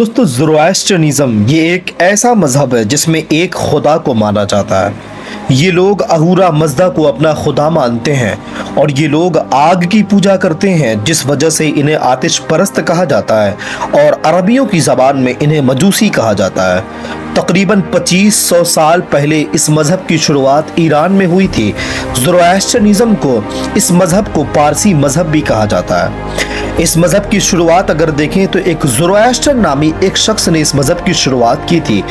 दोस्तों, ज़ोरास्ट्रियनिज़्म ये एक ऐसा मज़हब है जिसमें एक खुदा को माना जाता है। ये लोग अहूरा मज़दा को अपना खुदा मानते हैं और ये लोग आग की पूजा करते हैं, जिस वजह से इन्हें आतिश परस्त कहा जाता है और अरबियों की ज़बान में इन्हें मजूसी कहा जाता है। तकरीबन 2500 साल पहले इस मज़हब की शुरुआत ईरान में हुई थी। ज़ोरास्ट्रियनिज़्म को, इस मज़हब को पारसी मज़हब भी कहा जाता है। इस मज़हब की शुरुआत अगर देखें तो एक ज़ोरास्ट्र नामी एक शख्स ने इस मज़हब की शुरुआत की थी।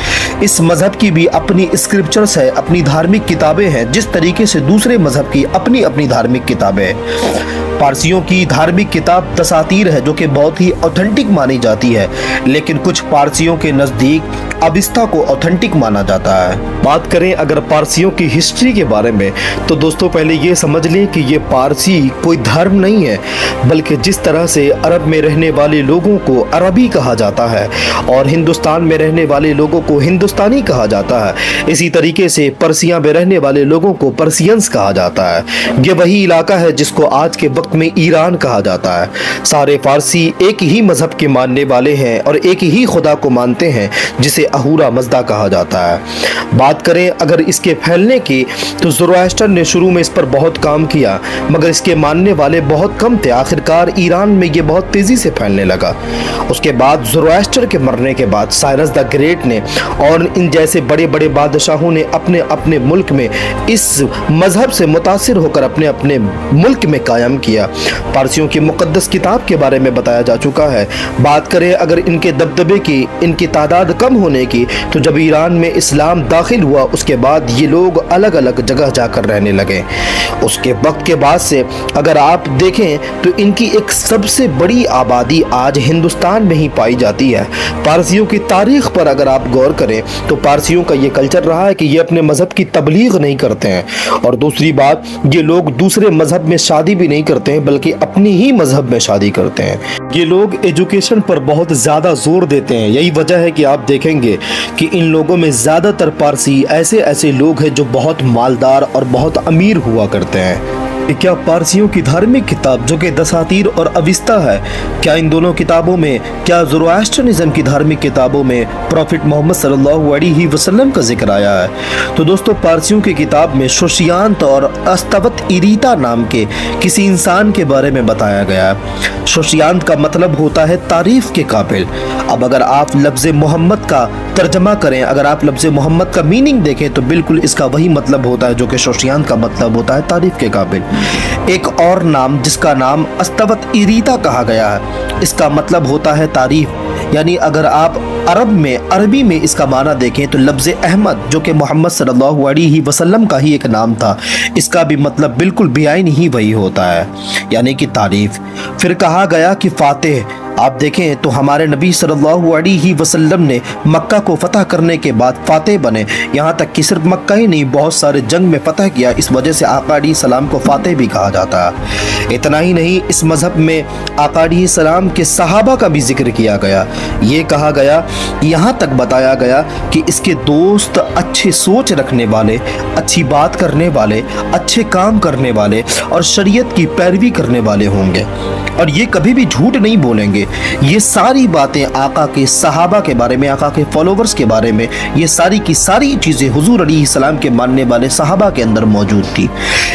इस मज़हब की भी अपनी स्क्रिप्चर्स है, अपनी धार्मिक किताबें हैं, जिस तरीके से दूसरे मज़हब की अपनी अपनी धार्मिक किताबें हैं। पारसियों की धार्मिक किताब दसातीर है जो कि बहुत ही ऑथेंटिक मानी जाती है, लेकिन कुछ पारसियों के नज़दीक अविस्ता को ऑथेंटिक माना जाता है। बात करें अगर पारसियों की हिस्ट्री के बारे में तो दोस्तों पहले ये समझ लें कि ये पारसी कोई धर्म नहीं है, बल्कि जिस तरह से अरब में रहने वाले लोगों को अरबी कहा जाता है और हिंदुस्तान में रहने वाले लोगों को हिंदुस्तानी कहा जाता है, इसी तरीके से पर्सिया में रहने वाले लोगों को पर्सियंस कहा जाता है। ये वही इलाका है जिसको आज के वक्त में ईरान कहा जाता है। सारे फारसी एक ही मजहब के मानने वाले हैं और एक ही खुदा को मानते हैं जिसे अहूरा मज़दा कहा जाता है। बात करें अगर इसके फैलने की तो ज़ोरास्ट्र ने शुरू में इस पर बहुत काम किया, मगर इसके मानने वाले बहुत कम थे। आखिरकार ईरान में ये बहुत तेजी से फैलने लगा। उसके बाद ज़ोरास्ट्र के मरने के बाद साइरस द ग्रेट ने और इन जैसे बड़े बड़े बादशाहों ने अपने अपने मुल्क में इस मजहब से मुतासिर होकर अपने अपने मुल्क में कायम किया। पारसियों की मुकद्दस किताब के बारे में बताया जा चुका है। बात करें अगर इनके दबदबे की, इनकी तादाद कम होने की, तो जब ईरान में इस्लाम दाखिल हुआ उसके बाद ये लोग अलग अलग जगह जाकर रहने लगे। उसके वक्त के बाद से अगर आप देखें तो इनकी एक सबसे बड़ी आबादी आज हिंदुस्तान में ही पाई जाती है। पारसियों की तारीख पर अगर आप गौर करें तो पारसियों का ये कल्चर रहा है कि ये अपने मजहब की तबलीग नहीं करते हैं, और दूसरी बात ये लोग दूसरे मजहब में शादी भी नहीं करते हैं बल्कि अपनी ही मजहब में शादी करते हैं। ये लोग एजुकेशन पर बहुत ज़्यादा जोर देते हैं। यही वजह है कि आप देखेंगे कि इन लोगों में ज़्यादातर पारसी ऐसे लोग हैं जो बहुत मालदार और बहुत अमीर हुआ करते हैं। क्या पारसियों की धार्मिक किताब जो कि दसातीर और अविस्ता है, क्या इन दोनों किताबों में, क्या ज़ोरास्ट्रियनिज़्म की धार्मिक किताबों में प्रॉफिट मोहम्मद सल्लल्लाहु अलैहि वसल्लम का जिक्र आया है? तो दोस्तों पारसियों की किताब में शोशियांत और अस्तवत इरीता नाम के किसी इंसान के बारे में बताया गया है। शोशियांत का मतलब होता है तारीफ के काबिल। अब अगर आप लफ्ज़ मोहम्मद का तर्जमा करें, अगर आप लफ्ज़ मोहम्मद का मीनिंग देखें तो बिल्कुल इसका वही मतलब होता है जो कि शोशियांत का मतलब होता है तारीफ के काबिल। एक और नाम जिसका नाम अस्तवत इरीता कहा गया है, इसका मतलब होता है तारीफ। यानी अगर आप अरबी में इसका माना देखें तो लफ्ज़ अहमद जो कि मोहम्मद सल्लल्लाहु अलैहि वसल्लम का ही एक नाम था, इसका भी मतलब बिल्कुल बेआइन ही वही होता है, यानी कि तारीफ। फिर कहा गया कि फातेह, आप देखें तो हमारे नबी सल्लल्लाहु अलैहि वसल्लम ने मक्का को फतह करने के बाद फातेह बने। यहाँ तक कि सिर्फ मक्का ही नहीं, बहुत सारे जंग में फतह किया, इस वजह से आका अलैहिस्सलाम को फातेह भी कहा जाता है। इतना ही नहीं, इस मज़हब में आका अलैहिस्सलाम के सहाबा का भी जिक्र किया गया। ये कहा गया, यहाँ तक बताया गया कि इसके दोस्त अच्छे सोच रखने वाले, अच्छी बात करने वाले, अच्छे काम करने वाले और शरीयत की पैरवी करने वाले होंगे, और ये कभी भी झूठ नहीं बोलेंगे। ये सारी बातें आका के सहाबा के बारे में, आका के फॉलोवर्स के बारे में, ये सारी की सारी चीज़ें हुजूर अलैहिस्सलाम के मानने वाले सहाबा के अंदर मौजूद थी।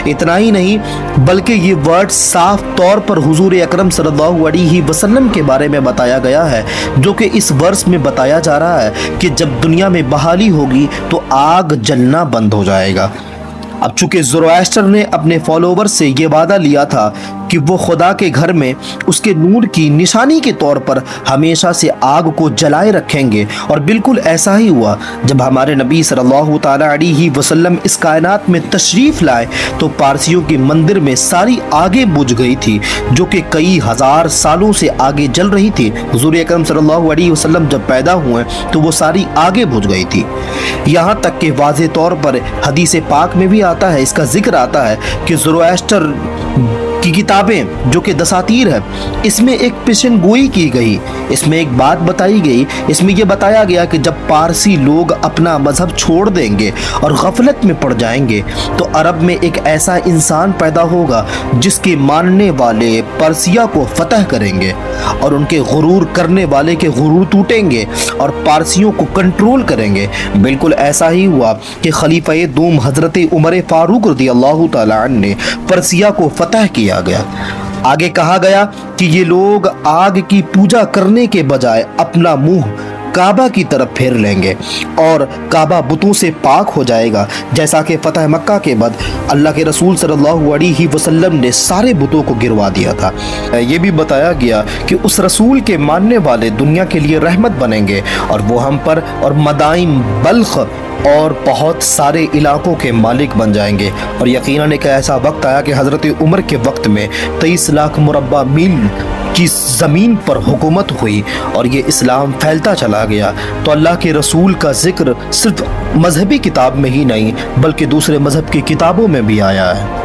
इतना ही नहीं बल्कि ये वर्ड साफ तौर पर हुजूर अकरम सल्लल्लाहु अलैहि वसल्लम के बारे में बताया गया है, जो कि इस वर्स में बताया जा रहा है कि जब दुनिया में बहाली होगी तो आग जलना बंद हो जाएगा। अब चूंकि ज़ोरास्ट्र ने अपने फॉलोवर से ये वादा लिया था कि वो खुदा के घर में उसके नूर की निशानी के तौर पर हमेशा से आग को जलाए रखेंगे, और बिल्कुल ऐसा ही हुआ। जब हमारे नबी सल्लल्लाहु ताला अलैहि वसल्लम इस कायनात में तशरीफ़ लाए तो पारसियों के मंदिर में सारी आगे बुझ गई थी, जो कि कई हज़ार सालों से आगे जल रही थी। हुज़ूर अकरम सल्लल्लाहु अलैहि वसल्लम जब पैदा हुए तो वो सारी आगे बुझ गई थी। यहाँ तक कि वाज़े तौर पर हदीस पाक में भी आता है, इसका जिक्र आता है कि ज़ोरास्ट्र की किताबें जो कि दसातीर है, इसमें एक पेशन गोई की गई, इसमें एक बात बताई गई, इसमें यह बताया गया कि जब पारसी लोग अपना मजहब छोड़ देंगे और गफलत में पड़ जाएंगे तो अरब में एक ऐसा इंसान पैदा होगा जिसके मानने वाले पर्सिया को फतह करेंगे और उनके गुरूर करने वाले के गुरूर टूटेंगे और पारसियों को कंट्रोल करेंगे। बिल्कुल ऐसा ही हुआ कि खलीफा दूम हजरत उमर फारूक रज़ियल्लाहु ताला अन्हु ने पर्सिया को फतह किया गया। आगे कहा गया कि ये लोग आग की पूजा करने के बजाय अपना मुंह काबा की तरफ फेर लेंगे और काबा बुतों से पाक हो जाएगा, जैसा कि फतह मक्का के बाद अल्लाह के रसूल सल्लल्लाहु अलैहि वसल्लम ने सारे बुतों को गिरवा दिया था। ये भी बताया गया कि उस रसूल के मानने वाले दुनिया के लिए रहमत बनेंगे और वो हम पर और मदाइन बल्ख और बहुत सारे इलाकों के मालिक बन जाएंगे। और यकीनन एक ऐसा वक्त आया कि हज़रत उमर के वक्त में 23 लाख मुरब्बा मील की ज़मीन पर हुकूमत हुई और ये इस्लाम फैलता चला गया। तो अल्लाह के रसूल का जिक्र सिर्फ मजहबी किताब में ही नहीं बल्कि दूसरे मजहब की किताबों में भी आया है।